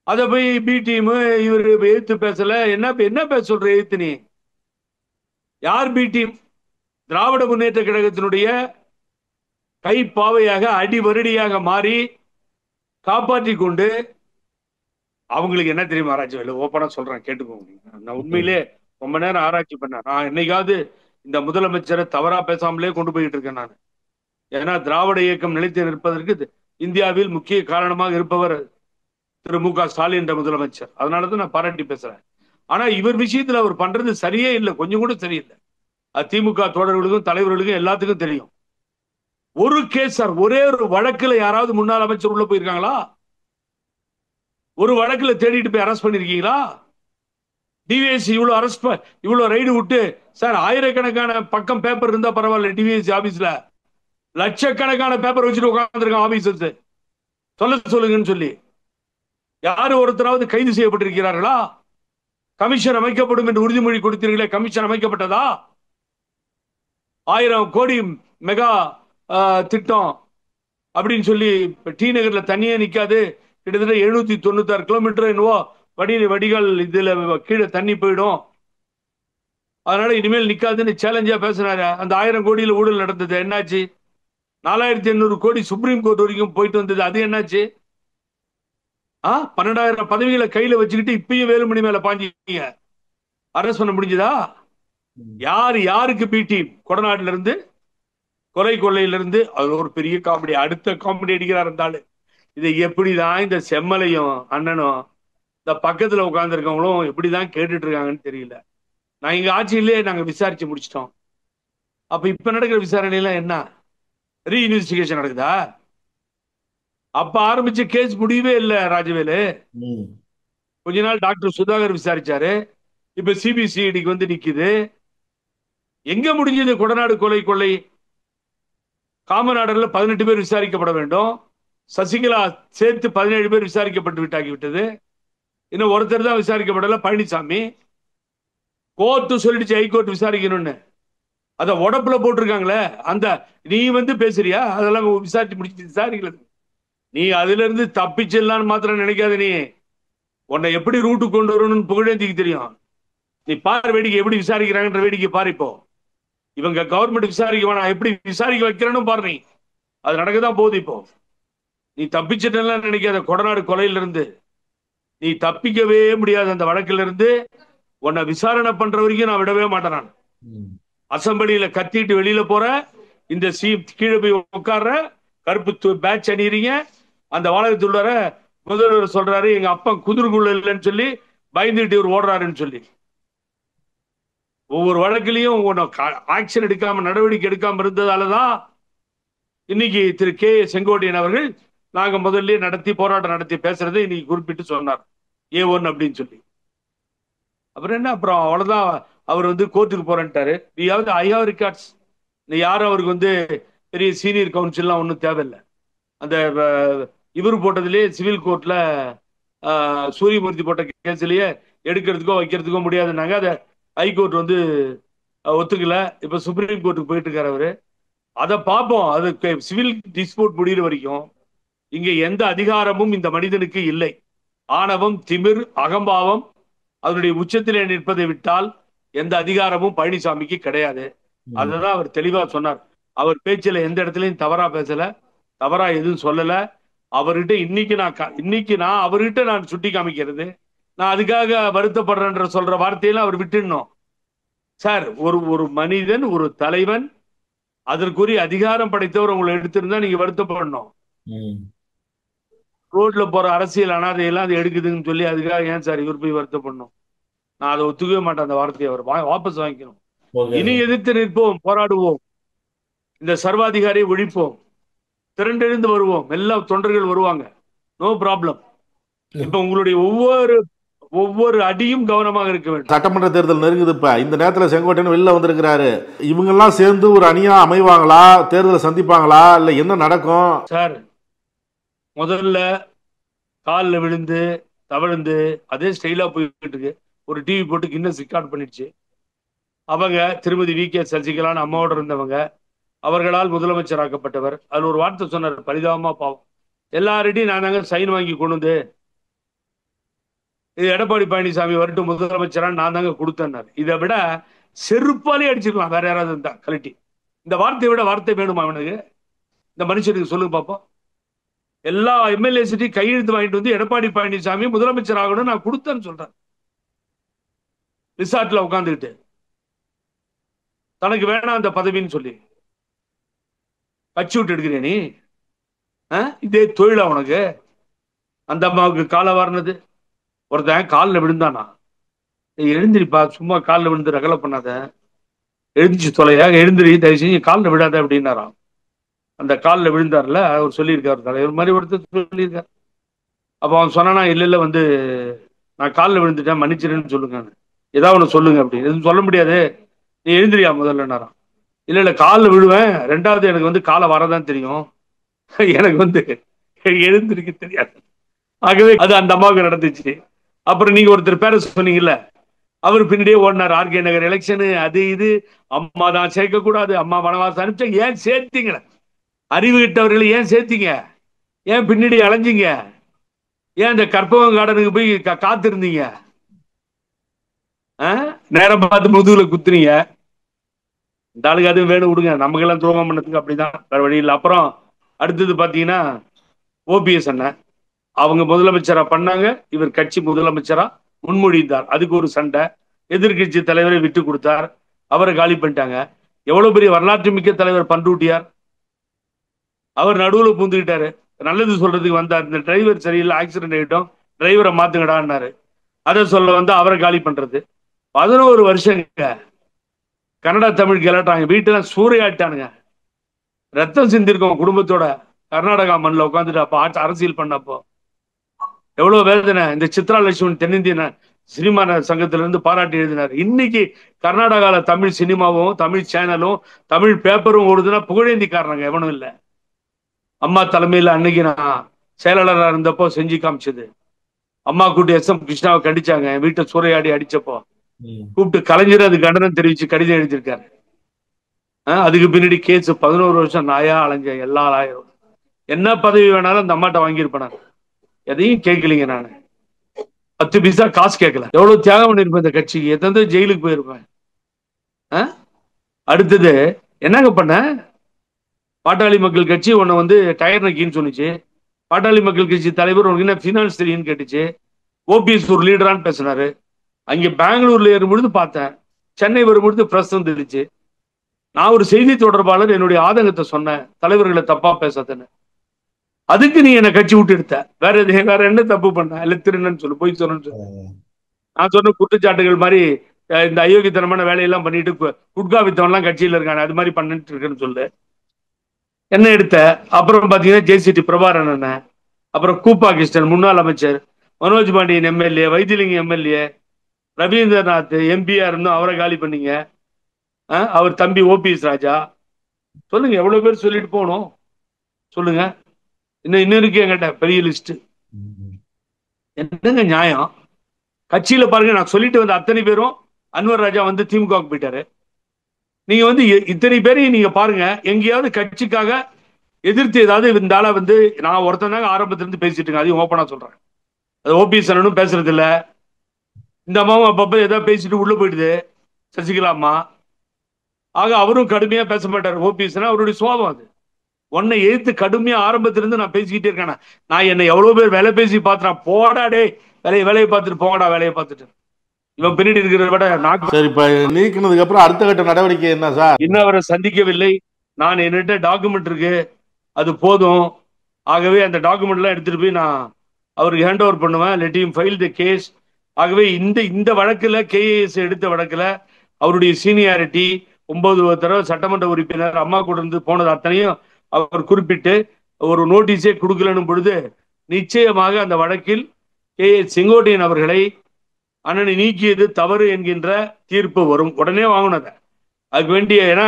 அத போய் பி டீம் இவரு எழுத்து பேசல. என்ன பேச சொல்ற? எழுத்து நீ யார்? பி டீம் திராவிட முன்னேற்ற கழகத்தினுடைய கைப்பாவையாக அடிவருடியாக மாறி காப்பாற்றி கொண்டு, அவங்களுக்கு என்ன தெரியுமா ஆராய்ச்சி வேலை? ஓப்பனா சொல்றேன், கேட்டுக்கோங்க. நான் உண்மையிலே ரொம்ப நேரம் ஆராய்ச்சி பண்ணேன். நான் என்னைக்காவது இந்த முதலமைச்சரை தவறா பேசாமலே கொண்டு போயிட்டு இருக்கேன் நான். ஏன்னா திராவிட இயக்கம் நிலைத்து நிற்பதற்கு இந்தியாவில் முக்கிய காரணமாக இருப்பவர் திரு மு க ஸ்டாலின் என்ற முதலமைச்சர். அதனாலதான் நான் பாராட்டி பேசுறேன். ஆனா இவர் விஷயத்துல அவர் பண்றது சரியே இல்லை, கொஞ்சம் கூட சரியில்லை. அது திமுக தோழர்களுக்கும் தலைவர்களுக்கும் எல்லாத்துக்கும் தெரியும். ஒரு கேஸ் சார், ஒரே ஒரு வழக்குல யாராவது முன்னாள் அமைச்சர் உள்ள போயிருக்காங்களா? ஒரு வழக்குல தேடிட்டு போய் அரெஸ்ட் பண்ணிருக்கீங்களா? டிவிஎஸ் இவ்வளவு ரைடு விட்டு சார் ஆயிரக்கணக்கான பக்கம் பேப்பர் இருந்தா பரவாயில்ல. டிவிஎஸ் ஆபீஸ்ல லட்சக்கணக்கான பேப்பர் வச்சுட்டு உட்கார்ந்துருக்கான் ஆபீசர்ஸ். சொல்லுங்கன்னு சொல்லி யாரு ஒருத்தராவது கைது செய்யப்பட்டிருக்கிறார்களா? கமிஷன் அமைக்கப்படும் என்று உறுதிமொழி கொடுத்தீர்களே, கமிஷன் அமைக்கப்பட்டதா? 1000 கோடி மெகா திட்டம் அப்படின்னு சொல்லி டி நகர்ல தண்ணியே நிக்காது. கிட்டத்தட்ட 796 கிலோமீட்டர் என்னவோ வடிகால் இதுல கீழே தண்ணி போயிடும், அதனால இனிமேல் நிக்காதுன்னு சேலஞ்சா பேசினாரு. அந்த 1000 கோடியில ஊழல் நடந்தது என்னாச்சு? 4800 கோடி சுப்ரீம் கோர்ட் வரைக்கும் போயிட்டு வந்தது, அது என்னாச்சு? 12,000 பதவிகளை கையில வச்சுக்கிட்டு இப்பயும் வேலுமணி மேல பாஞ்சீங்க, அரசு பண்ண முடிஞ்சதா? யாருக்கு பி டீம்? கொடநாடுல இருந்து கொள்ளையில இருந்து. அது ஒரு பெரிய காமெடி. அடுத்த காமெடி அடிக்கிறார் இருந்தாலும். இதை எப்படிதான் இந்த செம்மலையும் அண்ணனும் இந்த பக்கத்துல உட்கார்ந்து இருக்கவங்களும் எப்படிதான் கேட்டுட்டு இருக்காங்கன்னு தெரியல. நான் இங்க ஆட்சியிலே நாங்க விசாரிச்சு முடிச்சிட்டோம். அப்ப இப்ப நடக்கிற விசாரணையில என்ன? ரீஇன்வெஸ்டிகேஷன் நடக்குதா? அப்ப ஆரம்பிச்ச கேஸ் முடியவே இல்லை ராஜவேலு. கொஞ்ச நாள் டாக்டர் சுதாகர் விசாரிச்சாரு, இப்ப சிபிசிஐடிக்கு வந்து நிக்குது. எங்க முடிஞ்சது கொடநாடு கொள்ளை? காமநாடர்ல 18 பேர் விசாரிக்கப்பட வேண்டும். சசிகலா சேர்த்து 17 பேர் விசாரிக்கப்பட்டு விட்டாகிவிட்டது. இன்னும் ஒருத்தர் தான் விசாரிக்கப்படல, பழனிசாமி. கோர்ட்டு சொல்லிடுச்சு ஹைகோர்ட் விசாரிக்கணும்னு. அத உடப்புல போட்டிருக்காங்களே, அந்த நீ வந்து பேசுறியா? அதெல்லாம் விசாரிச்சு முடிச்சு விசாரிக்கல. நீ அதுல இருந்து தப்பிச்சிடலான்னு மாத்திரம் நினைக்காத. நீ உன்னை எப்படி ரூட்டு கொண்டு வரணும்னு புகழேந்திக்கு தெரியும். நீ பாரு வேடிக்கை, எப்படி விசாரிக்கிறாங்கன்ற வேடிக்கை பாரு. இப்போ இவங்க கவர்மெண்ட் விசாரிக்க வேணாம், எப்படி விசாரிக்க வைக்கிறேன்னு பாரு. நீ அது நடக்கதான் போகுது. இப்போ நீ தப்பிச்சிட்டலாம் நினைக்காத. கொடநாடு கொலையில இருந்து நீ தப்பிக்கவே முடியாது. அந்த வழக்கில இருந்து உன்னை விசாரணை பண்ற வரைக்கும் நான் விடவே மாட்டேன். நான் அசம்பிளியில கத்திட்டு வெளியில போற, இந்த கீழே போய் உட்கார்ற, கருப்பு பேட்ச் அணிறீங்க, அந்த வாழகத்துள்ளார முதல்வர் சொல்றாரு எங்க அப்பா குதிர்குள்ள இல்லைன்னு சொல்லி பயந்துட்டு இவர் ஓடுறாருன்னு சொல்லி. ஒவ்வொரு வழக்கிலையும் ஆக்ஷன் எடுக்காம, நடவடிக்கை எடுக்காம இருந்ததாலதான் இன்னைக்கு திரு கே செங்கோட்டையன் அவர்கள் நாங்க முதல்ல நடத்தி போராட்டம் நடத்தி பேசுறதை இன்னைக்கு குறிப்பிட்டு சொன்னார், A1 அப்படின்னு சொல்லி. அப்புறம் என்ன, அப்புறம் அவ்வளவுதான். அவர் வந்து கோர்ட்டுக்கு போறேன்ட்டாரு. I have records. யாரும் அவருக்கு வந்து பெரிய சீனியர் கவுன்சில்லாம் ஒன்றும் தேவையில்லை. அந்த இவர் போட்டதுலேயே சிவில் கோர்ட்ல சூரியமூர்த்தி போட்ட கேஸ்லயே எடுக்கிறதுக்கோ வைக்கிறதுக்கோ முடியாதுன்னாங்க. அதை ஹைகோர்ட் வந்து ஒத்துக்கல. இப்ப சுப்ரீம் கோர்ட்டுக்கு போயிட்டு இருக்காரு அவரு. அதை பார்ப்போம். அது சிவில் டிஸ்பியூட் முடிகிற வரைக்கும் இங்க எந்த அதிகாரமும் இந்த மனிதனுக்கு இல்லை. ஆணவம், திமிர், அகம்பாவம் அதனுடைய உச்சத்திலே நிற்பதை விட்டால் எந்த அதிகாரமும் பழனிசாமிக்கு கிடையாது. அதுதான் அவர் தெளிவா சொன்னார். அவர் பேச்சுல எந்த இடத்துலயும் தவறா பேசல, தவறா எதுவும் சொல்லல. அவர்கிட்ட இன்னைக்கு நான் அவர்கிட்ட நான் சுட்டி காமிக்கிறது, நான் அதுக்காக வருத்தப்படுறேன்ற சொல்ற வார்த்தையெல்லாம் அவர் விட்டுடணும். சார், ஒரு மனிதன், ஒரு தலைவன், அதற்குரிய அதிகாரம் படைத்தவர் உங்களை எடுத்திருந்தா நீங்க வருத்தப்படணும். ரோட்ல போற அரசியல் அனாதையெல்லாம் அது எடுக்குதுன்னு சொல்லி அதுக்காக ஏன் சார் இவர் போய் வருத்தப்படணும்? நான் அதை ஒத்துக்கவே மாட்டேன். அந்த வார்த்தையை அவர் வாபஸ் வாங்கிக்கணும். இனி எதிர்த்து நிற்போம், போராடுவோம், இந்த சர்வாதிகாரியை ஒழிப்போம், திரண்டெழுந்து வருவோம், எல்லா தொண்டர்கள் வருவாங்க, நோ ப்ராப்ளம். இப்ப உங்களுடைய ஒவ்வொரு அடியும் கவனமாக இருக்க வேண்டும். சட்டமன்ற தேர்தல் நெருங்குது. இப்ப இந்த நேரத்தில் செங்கோட்டையன் வெளில வந்திருக்கிறாரு. இவங்க எல்லாம் சேர்ந்து ஒரு அணியா அமைவாங்களா? தேர்தலை சந்திப்பாங்களா? இல்ல என்ன நடக்கும் சார்? முதல்ல காலில் விழுந்து தவழ்ந்து அதே ஸ்டைலா போயிட்டு இருக்கு. ஒரு டிவி போட்டு கின்னஸ் ரெக்கார்ட் பண்ணிடுச்சு. அவங்க திருமதி வி.கே. சசிகலான்னு அம்மாவோட இருந்தவங்க, அவர்களால் முதலமைச்சராக்கப்பட்டவர். அதுல ஒரு வார்த்தை சொன்னார், பரிதாபமா பாவம், எல்லார்டையும் நான் தாங்க சைன் வாங்கி கொண்டு வந்து இது எடப்பாடி பழனிசாமி வரட்டும் முதலமைச்சரான்னு நான் தாங்க கொடுத்தேன்னாரு. இதை விட செருப்பாலே அடிச்சிருக்கலாம் வேற யாராவது இருந்தா கலட்டி. இந்த வார்த்தையை விட வார்த்தை வேணுமா அவனுக்கு? இந்த மனுஷனுக்கு சொல்லுங்க பாப்போம். எல்லா எம்எல்ஏசிட்டையும் கையெழுத்து வாங்கிட்டு வந்து எடப்பாடி பழனிசாமி முதலமைச்சர் ஆகணும்னு நான் கொடுத்தேன்னு சொல்றேன். ரிசார்ட்ல உட்காந்துக்கிட்டு தனக்கு வேணாம் அந்த பதவின்னு சொல்லி கட்சி விட்டு எடுக்கிறேன் நீ. இதே தொழிலா உனக்கு? அந்த அம்மாவுக்கு காலை வாரினது, ஒருத்தன் காலில் விழுந்தானா, எழுந்திரிப்பா, சும்மா காலில் விழுந்து ரகலை பண்ணாத, எழுந்திச்சு தொலையா, எழுந்திரி, தயவு செஞ்சு காலில் விடாத அப்படின்னாராம். அந்த காலில் விழுந்தார்ல, அவர் சொல்லியிருக்காரு, தலைவர் மாதிரி ஒருத்தர் சொல்லியிருக்காரு. அப்போ அவன் சொன்னானா, இல்ல வந்து நான் காலில் விழுந்துட்டேன் மன்னிச்சிருன்னு சொல்லுங்க. ஏதாவது ஒண்ணு சொல்லுங்க அப்படின்னு. எதுவும் சொல்ல முடியாது, நீ எழுந்திரியா முதல்ல நேரம். இல்ல இல்ல காலில் விழுவேன், ரெண்டாவது எனக்கு வந்து காலை வரதான் தெரியும், எனக்கு வந்து எழுந்திருக்க தெரியாது. ஆகவே அது அந்த அம்மாவுக்கு நடந்துச்சு. அப்புறம் நீங்க ஒருத்தர் பேர சொன்னீங்கல்ல, அவர் பின்னாடியே ஓடினார். ஆர்கே நகர் எலெக்ஷனு அது இது, அம்மா தான் சேர்க்க கூடாது, அம்மா வனவாசம் அனுப்பிச்சா. ஏன் சேர்த்தீங்க? அறிவு கிட்டவர்களை ஏன் சேர்த்தீங்க? ஏன் பின்னாடி அலைஞ்சிங்க? ஏன் இந்த கற்பகம் கார்டனுக்கு போய் காத்திருந்தீங்க? நேரம் பார்த்து முதுகுல குத்துறீங்க. இந்த ஆளுக்கு அது வேணும் விடுங்க, நமக்கெல்லாம் துரோகம் பண்ணதுக்கு அப்படிதான், வேற வழி இல்லை. அப்புறம் அடுத்தது பாத்தீங்கன்னா ஓபிஎஸ் அண்ணன் அவங்க முதலமைச்சரா பண்ணாங்க, இவர் கட்சி முதலமைச்சரா முன்மொழிந்தார். அதுக்கு ஒரு சண்டை, எதிர்கட்சி தலைவரை விட்டு கொடுத்தார், அவரை காலி பண்ணிட்டாங்க. எவ்வளவு பெரிய வரலாற்று மிக்க தலைவர் பண்ருட்டியார், அவர் நடுவில் பூந்துக்கிட்டாரு. நல்லது சொல்றதுக்கு வந்தார், இந்த டிரைவர் சரியில்லை, ஆக்சிடென்ட் ஆகிட்டோம், டிரைவரை மாத்துங்கடான்னாரு. அதை சொல்ல வந்து அவரை காலி பண்றது. 11 வருஷங்க கன்னடா தமிழ் கிளட்டாங்க, வீட்டெல்லாம் சூறையாட்டானுங்க, ரத்தம் சிந்திருக்கோம் குடும்பத்தோட. கர்நாடகா மண்ணில் உட்காந்துட்டு அப்போ அரசியல் பண்ணப்போ எவ்வளவு வேதனை. இந்த சித்ரா லட்சுமன் தென்னிந்திய சினிமா சங்கத்திலிருந்து பாராட்டி எழுதினார். இன்னைக்கு கர்நாடகால தமிழ் சினிமாவும் தமிழ் சேனலும் தமிழ் பேப்பரும் ஓடுதுன்னா புகழேந்திக்காரங்க எவனும் இல்லை. அம்மா தலைமையில் அன்னைக்கு நான் செயலாளராக இருந்தப்போ செஞ்சு காமிச்சது. அம்மா கூட்டி எஸ்.எம். கிருஷ்ணாவை கண்டிச்சாங்க, என் வீட்டை சூறையாடி அடிச்சப்போ கூப்பிட்டு கலைஞர் அது கண்டனம் தெரிவிச்சு கடிதம் எழுதியிருக்காரு. அதுக்கு பின்னாடி கேஸ் 11 வருஷம் நாயா அலைஞ்சேன். எல்லா ஆயிரம் என்ன பதவி வேணாலும் அந்த அம்மாட்ட வாங்கியிருப்பேன், எதையும் கேட்கலீங்க. நான் 10 பைசா காசு கேட்கல. எவ்வளவு தியாகம் பண்ணிருப்பேன் இந்த கட்சிக்கு, எத்தனை ஜெயிலுக்கு போயிருப்பேன். அடுத்தது என்னங்க பண்ண, பாட்டாளி மக்கள் கட்சி உன்னை வந்து டயர் நக்கின்னு சொன்னிச்சு. பாட்டாளி மக்கள் கட்சி தலைவர் உனக்கு என்ன பினான்ஸ் தெரியும்னு கேட்டுச்சு. ஓபிஎஸ் ஒரு லீடரான்னு பேசினாரு. அங்கே பெங்களூர்ல ஏறும்பொழுது பார்த்தேன், சென்னை வரும்பொழுது பிரஸ் வந்துடுச்சு. நான் ஒரு செய்தி தொடர்பாளர், என்னுடைய ஆதங்கத்தை சொன்னேன், தலைவர்களை தப்பா பேசாதன்னு. அதுக்கு நீ என்ன கட்சி விட்டு எடுத்த. வேற என்ன தப்பு பண்ண? இல்ல திருநன்னு சொல்லு, போய் சொன்னு சொல்லு. நான் சொன்ன குற்றச்சாட்டுகள் மாதிரி இந்த அயோக்கியத்தனமான வேலையெல்லாம் பண்ணிட்டு குட்கா வித்தவன்லாம் கட்சியில இருக்காங்க, அது மாதிரி பண்ணிட்டு இருக்குன்னு சொல்லு. என்ன எடுத்த? அப்புறம் பாத்தீங்கன்னா ஜேசிடி பிரபாரன் அண்ணன், அப்புறம் கூப்பா கிருஷ்ணன் முன்னாள் அமைச்சர், மனோஜ் பாண்டியன் எம்எல்ஏ, வைத்திலிங்கம் எம்எல்ஏ, ரவீந்திரநாத் எம்பியா இருந்தும் அவரை காலி பண்ணீங்க. அவர் தம்பி ஓபிஎஸ் ராஜா. சொல்லுங்க, எவ்வளவு பேர் சொல்லிட்டு போகணும் சொல்லுங்க. இன்னும் இருக்கு என்கிட்ட பெரிய லிஸ்ட். என்னங்க நியாயம்? கட்சியில பாருங்க, நான் சொல்லிட்டு வந்த அத்தனை பேரும் அன்வர் ராஜா வந்து திமுகவுக்கு போயிட்டாரு. நீங்க வந்து இத்தனை பேரையும் நீங்க பாருங்க, எங்கேயாவது கட்சிக்காக எதிர்த்து ஏதாவது இந்த ஆளை வந்து நான் ஒருத்தன் தாங்க ஆரம்பத்திலிருந்து பேசிட்டு இருக்கேன், அதையும் ஓப்பனா சொல்றேன். அது ஓபிஎஸ் அண்ணனும் பேசுறது இல்ல, இந்த அம்மாவும் அப்பப்ப ஏதாவது பேசிட்டு உள்ள போயிடுது சசிகலா அம்மா. ஆக அவரும் கடுமையா பேச மாட்டார் ஓபிஎஸ், அவருடைய சுபாவம் அது. உன்னை எதிர்த்து கடுமையா ஆரம்பத்திலிருந்து நான் பேசிக்கிட்டே இருக்கேன். நான் என்ன எவ்வளவு பேர் வேலை பேசி பார்த்துறான், போடாடே வேலையை பார்த்துட்டு போங்கடா, வேலையை பார்த்துட்டு. இவன் பின்னாடி இருக்கிறத விட நான் சரி. இப்ப நீக்கினதுக்கு அப்புறம் அடுத்த கட்ட நடவடிக்கை என்ன சார்? இன்னும் அவரை சந்திக்கவில்லை. நான் என்னிட்ட டாக்குமெண்ட் இருக்கு, அது போதும். ஆகவே அந்த டாக்குமெண்ட் எல்லாம் எடுத்துட்டு போய் நான் அவருக்கு ஹேண்ட் ஓவர் பண்ணுவேன். Let him file the case. ஆகவே இந்த வழக்குல கேஏஎஸ் எடுத்த வழக்குல அவருடைய சீனியாரிட்டி, 9 தடவை சட்டமன்ற உறுப்பினர், அம்மா கூட இருந்து போனது அத்தனையும் அவர் குறிப்பிட்டு ஒரு நோட்டீஸே கொடுக்கலன்னு பொழுது நிச்சயமாக அந்த வழக்கில் செங்கோட்டையன் அவர்களை அண்ணனை நீக்கியது தவறு என்கின்ற தீர்ப்பு வரும். உடனே வாங்கினத அதுக்கு வேண்டிய, ஏன்னா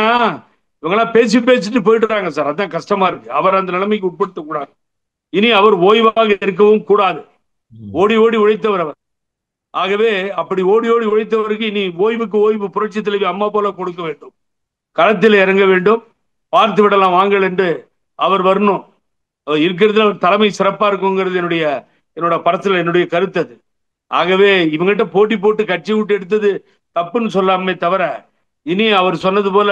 இவங்கெல்லாம் பேசிட்டு போயிட்டுறாங்க சார், அதான் கஷ்டமா இருக்கு. அவர் அந்த நிலைமைக்கு உட்படுத்த கூடாது. இனி அவர் ஓய்வாக இருக்கவும் கூடாது. ஓடி உழைத்தவர் அவர். ஆகவே அப்படி ஓடி உழைத்தவருக்கு இனி ஓய்வுக்கு ஓய்வு புரட்சி தலைவி அம்மா போல கொடுக்க வேண்டும், களத்தில் இறங்க வேண்டும். பார்த்து விடலாம் வாங்கல் என்று அவர் வரணும். அவர் இருக்கிறதுல அவர் தலைமை சிறப்பா இருக்குங்கிறது என்னோட பரத்துல என்னுடைய கருத்து அது. ஆகவே இவங்கிட்ட போட்டி போட்டு கட்சி விட்டு எடுத்தது தப்புன்னு சொல்லாமே தவிர, இனி அவர் சொன்னது போல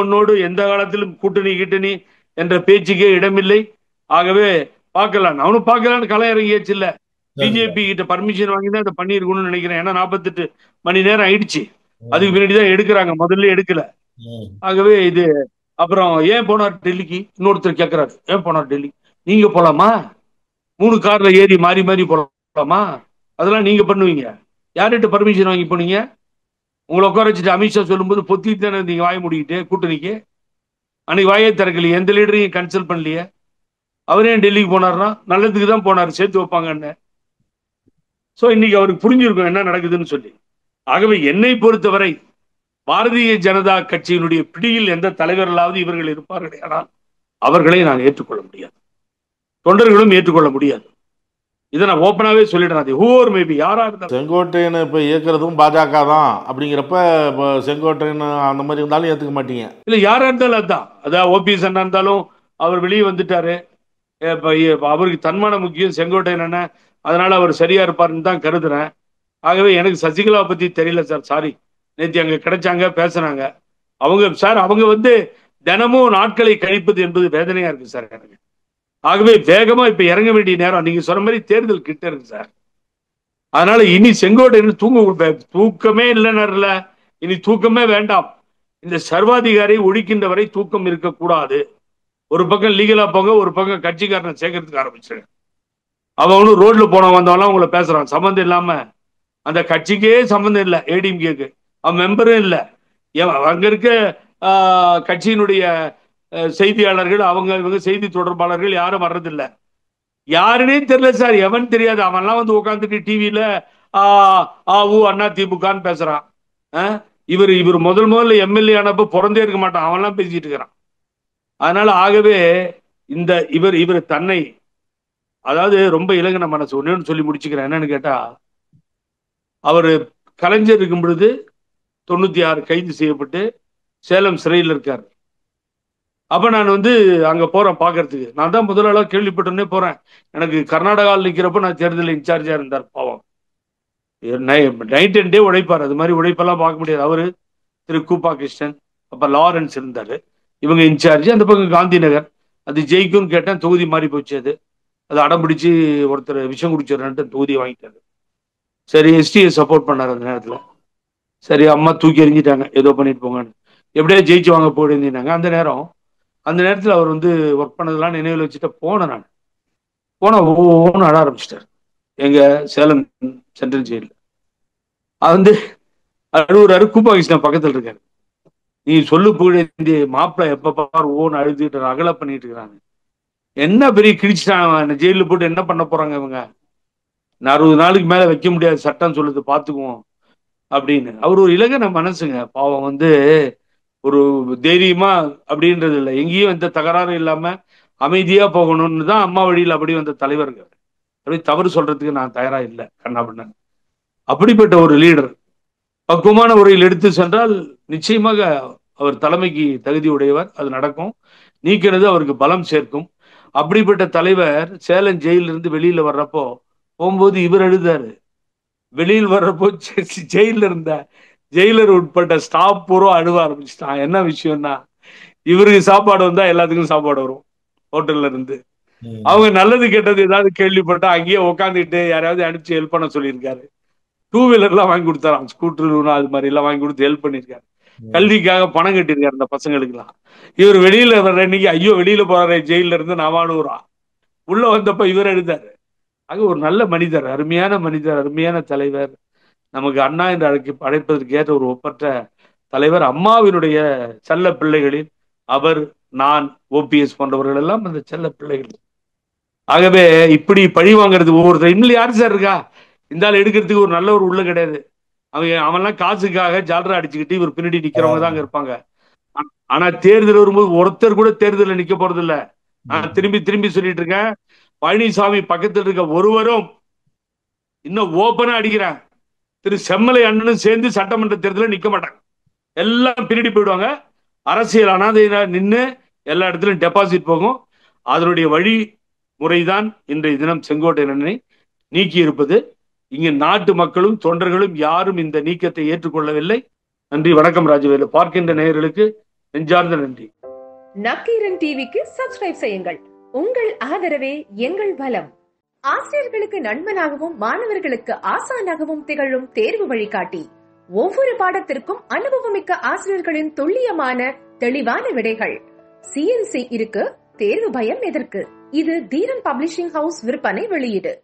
ஒன்னோடு எந்த காலத்திலும் கூட்டணி என்ற பேச்சுக்கே இடமில்லை. ஆகவே பார்க்கலாம், அவனும் பார்க்கலான்னு களை இறங்கியாச்சு. இல்ல பிஜேபி கிட்ட பர்மிஷன் வாங்கி தான் இதை பண்ணிருக்கணும்னு நினைக்கிறேன். ஏன்னா 48 மணி நேரம் ஆயிடுச்சு, அதுக்கு பின்னாடிதான் எடுக்கிறாங்க, முதல்ல எடுக்கல. ஆகவே இது அப்புறம் ஏன் போனார் டெல்லிக்கு? இன்னொருத்தர் கேட்கிறாரு, ஏன் போனார் டெல்லி? நீங்க போலாமா? 3 கார்ல ஏறி மாறி போலாமா? அதெல்லாம் நீங்க பண்ணுவீங்க? யார்கிட்ட பர்மிஷன் வாங்கி போனீங்க? உங்களை உட்கார வச்சுட்டு அமித்ஷா சொல்லும்போது பொத்திட்டு தானே நீங்க வாய முடிக்கிட்டு கூட்டணிக்கு. அன்னைக்கு வாயே திறக்கலையே, எந்த லீடரையும் கன்சல்ட் பண்ணலையே. அவரே டெல்லிக்கு போனார்னா நல்லதுக்கு தான் போனார், சேர்த்து வைப்பாங்கன்னு. ஸோ இன்னைக்கு அவருக்கு புரிஞ்சிருக்கும் என்ன நடக்குதுன்னு சொல்லி. ஆகவே என்னை பொறுத்தவரை பாரதிய ஜனதா கட்சியினுடைய பிடியில் எந்த தலைவர்களாவது இவர்கள் இருப்பார்கள் ஆனால் அவர்களை நான் ஏற்றுக்கொள்ள முடியாது, தொண்டர்களும் ஏற்றுக்கொள்ள முடியாது. இதை நான் ஓப்பனாவே சொல்லிடுறேன். ஹூவர் மேபி யாரா இருந்தாலும் செங்கோட்டையனை இப்போ இயக்குறதும் பாஜக தான் அப்படிங்கிறப்ப இப்போ செங்கோட்டையன் அந்த மாதிரி இருந்தாலும் ஏற்றுக்க மாட்டீங்க? இல்லை, யாரா இருந்தாலும் அதுதான். அதான் ஓபிஎஸ் அண்ணா இருந்தாலும் அவர் வெளியே வந்துட்டாரு. அவருக்கு தன்மான முக்கியம் செங்கோட்டையன் என்ன, அதனால அவர் சரியா இருப்பாருன்னு தான் கருதுறேன். ஆகவே எனக்கு சசிகலாவை பத்தி தெரியல சார், சாரி. நேற்று அங்க கிடைச்சாங்க, பேசுனாங்க. அவங்க தினமும் நாட்களை கழிப்பது என்பது வேதனையா இருக்கு சார் எனக்கு. ஆகவே வேகமா இப்ப இறங்க வேண்டிய நேரம். நீங்க சொன்ன மாதிரி தேர்தல் கிட்ட இருக்கு சார். அதனால இனி செங்கோட்டையன் தூக்கமே இல்லைன்னு, இனி தூக்கமே வேண்டாம். இந்த சர்வாதிகாரி ஒழிக்கின்ற வரை தூக்கம் இருக்கக்கூடாது. ஒரு பக்கம் லீகலா போங்க, ஒரு பக்கம் கட்சிக்காரனை சேர்க்கறதுக்கு ஆரம்பிச்சு அவனும் ரோட்ல போன வந்தவெல்லாம் உங்களை பேசுறான் சம்பந்தம் இல்லாம. அந்த கட்சிக்கே சம்பந்தம் இல்லை, ஏடிஎம்கேக்கு அவன் மெம்பரும் இல்லை. அங்க இருக்க கட்சியினுடைய செய்தியாளர்கள், இவங்க செய்தி தொடர்பாளர்கள் யாரும் வர்றதில்லை. யாருன்னே தெரியல சார், எவன் தெரியாது. அவன்லாம் உட்காந்துட்டு டிவியில அண்ணா திமுகன்னு பேசுறான். இவர் முதல்ல எம்எல்ஏ ஆனப்ப பிறந்தே இருக்க மாட்டான், அவன்லாம் பேசிட்டு இருக்கிறான். அதனால ஆகவே இந்த இவர் தன்னை, அதாவது ரொம்ப இலங்கன மனசு. ஒன்னு சொல்லி முடிச்சுக்கிறேன். என்னன்னு கேட்டா, அவரு கலைஞர் இருக்கும் பொழுது 96 கைது செய்யப்பட்டு சேலம் சிறையில் இருக்காரு. அப்ப நான் அங்க போறேன் பாக்குறதுக்கு. நான் தான் முதலாளா கேள்விப்பட்டோன்னே போறேன். எனக்கு கர்நாடகாவில் நிக்கிறப்ப நான் தேர்தல் இன்சார்ஜா இருந்தார். பாவம், நைட் அண்ட் டே உழைப்பார். அது மாதிரி உழைப்பெல்லாம் பார்க்க முடியாது. அவரு திரு கூப்பா கிருஷ்ணன், அப்ப லாரன்ஸ் இருந்தாரு, இவங்க இன்சார்ஜ். அந்த பக்கம் காந்தி நகர். அது ஜெயிக்கும்னு கேட்டேன், தொகுதி மாறி போச்சு. அது அடம்பிடிச்சு ஒருத்தர் விஷம் குடிச்சிடறேன்ட்டு தொகுதியை வாங்கிட்டாரு. சரி, எஸ்டியை சப்போர்ட் பண்ணாரு அந்த நேரத்துல. சரி, அம்மா தூக்கி எறிஞ்சிட்டாங்க, ஏதோ பண்ணிட்டு போங்கன்னு. எப்படியா ஜெயிச்சு வாங்க போயிருந்தாங்க. அந்த நேரத்தில் அவர் ஒர்க் பண்ணதெல்லாம் நினைவில் வச்சுட்டு போனேன். நான் ஒவ்வொன்று அட ஆரம்பிச்சிட்டார் எங்க சேலம் சென்ட்ரல் ஜெயிலில். அழுகுறாரு. கூப்பா கிருஷ்ணன் பக்கத்தில் இருக்காரு. நீ சொல்லு போய் மாப்பிள்ளை எப்ப பாரு ஓன்னு அழுதுட்டு அகல பண்ணிட்டு இருக்கிறாங்க. என்ன பெரிய கிழிச்சிட்டாங்க ஜெயிலில் போட்டு என்ன பண்ண போறாங்க இவங்க? 60 நாளுக்கு மேல வைக்க முடியாது, சட்டம் சொல்லுது, பாத்துக்குவோம் அப்படின்னு. அவர் ஒரு இலங்கன மனசுங்க. பாவம் ஒரு தைரியமா அப்படின்றது இல்லை, எங்கேயும் எந்த தகராறும் இல்லாம அமைதியா போகணும்னு தான் அம்மா வழியில் அப்படி வந்த தலைவர்கள். அப்படி தவறு சொல்றதுக்கு நான் தயாரா இல்லை கண்ணாபண்ணன். அப்படிப்பட்ட ஒரு லீடர் பக்குவமான முறையில் எடுத்து சென்றால் நிச்சயமாக அவர் தலைமைக்கு தகுதி உடையவர். அது நடக்கும். நீக்கிறது அவருக்கு பலம் சேர்க்கும். அப்படிப்பட்ட தலைவர் சேலம் ஜெயிலிருந்து வெளியில வர்றப்போ போகும்போது இவர் எழுதாரு. வெளியில் வர்றப்போ ஜெயில இருந்த ஜெயிலர் உட்பட்ட ஸ்டாப் பூரா அழுவ ஆரம்பிச்சுட்டான். என்ன விஷயம்னா, இவருக்கு சாப்பாடு வந்தா எல்லாத்துக்கும் சாப்பாடு வரும் ஹோட்டல்ல இருந்து. அவங்க நல்லது கெட்டது ஏதாவது கேள்விப்பட்டா அங்கேயே உட்காந்துட்டு யாராவது அனுப்பிச்சு ஹெல்ப் பண்ண சொல்லியிருக்காரு. 2 வீலர்லாம் வாங்கி கொடுத்தாராம், ஸ்கூட்டர் அது மாதிரி எல்லாம் வாங்கி கொடுத்து ஹெல்ப் பண்ணியிருக்காரு. கல்விக்காக பணம் கட்டியிருக்காரு அந்த பசங்களுக்கு எல்லாம். இவர் வெளியில வர்ற இன்னைக்கு ஐயோ வெளியில போறாரு ஜெயில இருந்து நான் வாழுறா. உள்ள வந்தப்ப இவர் எழுதாரு. ஆக ஒரு நல்ல மனிதர், அருமையான மனிதர், அருமையான தலைவர். நமக்கு அண்ணா என்று அழைப்பதற்கு ஏற்ற ஒரு ஒப்பற்ற தலைவர். அம்மாவினுடைய செல்ல பிள்ளைகளில் அவர், நான், ஓபிஎஸ் போன்றவர்கள் எல்லாம் அந்த செல்ல பிள்ளைகள். ஆகவே இப்படி பழி வாங்குறது ஒவ்வொருத்தர் இன்னும் யாரு சார் இருக்கா? இந்த ஆள் எடுக்கிறதுக்கு ஒரு நல்ல ஒரு உள்ள கிடையாது. அவன்லாம் காசுக்காக ஜாலரா அடிச்சுக்கிட்டு இவர் பின்னாடி நிக்கிறவங்க தாங்க இருப்பாங்க. ஆனா தேர்தல் வரும்போது ஒருத்தர் கூட தேர்தலில் நிக்க போறது இல்ல. நான் திரும்பி திரும்பி சொல்லிட்டு இருக்கேன். பழனிசாமி பக்கத்தில் இருக்க ஒருவரும் இன்னும் ஓப்பனா அடிக்கிறேன், திரு செம்மலை அண்ணனும் சேர்ந்து சட்டமன்ற தேர்தலில் நிக்க மாட்டாங்க. எல்லாம் பின்னாடி போயிடுவாங்க. அரசியல் அனாதையில நின்று எல்லா இடத்துலையும் டெபாசிட் போகும். அதனுடைய வழி முறைதான் இன்றைய தினம் செங்கோட்டையனை நீக்கி இருப்பது. இங்கு நாட்டு மக்களும் தொண்டர்களும் யாரும் இந்த நீக்கத்தை ஏற்றுக்கொள்ளவில்லை. நன்றி, வணக்கம். ராஜவேலு. பார்க்கின்ற நேயர்களுக்கு நெஞ்சார்ந்த நன்றி. நக்கீரன் டிவிக்கு சப்ஸ்கிரைப் செய்யுங்கள். உங்கள் ஆதரவே எங்கள் பலம். ஆசிரியர்களுக்கு நண்பனாகவும் மாணவர்களுக்கு ஆசானாகவும் திகழும் தேர்வு வழிகாட்டி. ஒவ்வொரு பாடத்திற்கும் அனுபவமிக்க ஆசிரியர்களின் துல்லியமான தெளிவான விடைகள். CNC இருக்கு, தேர்வு பயம் எதற்கு? இது தீரன் பப்ளிஷிங் ஹவுஸ் விற்பனை வெளியீடு.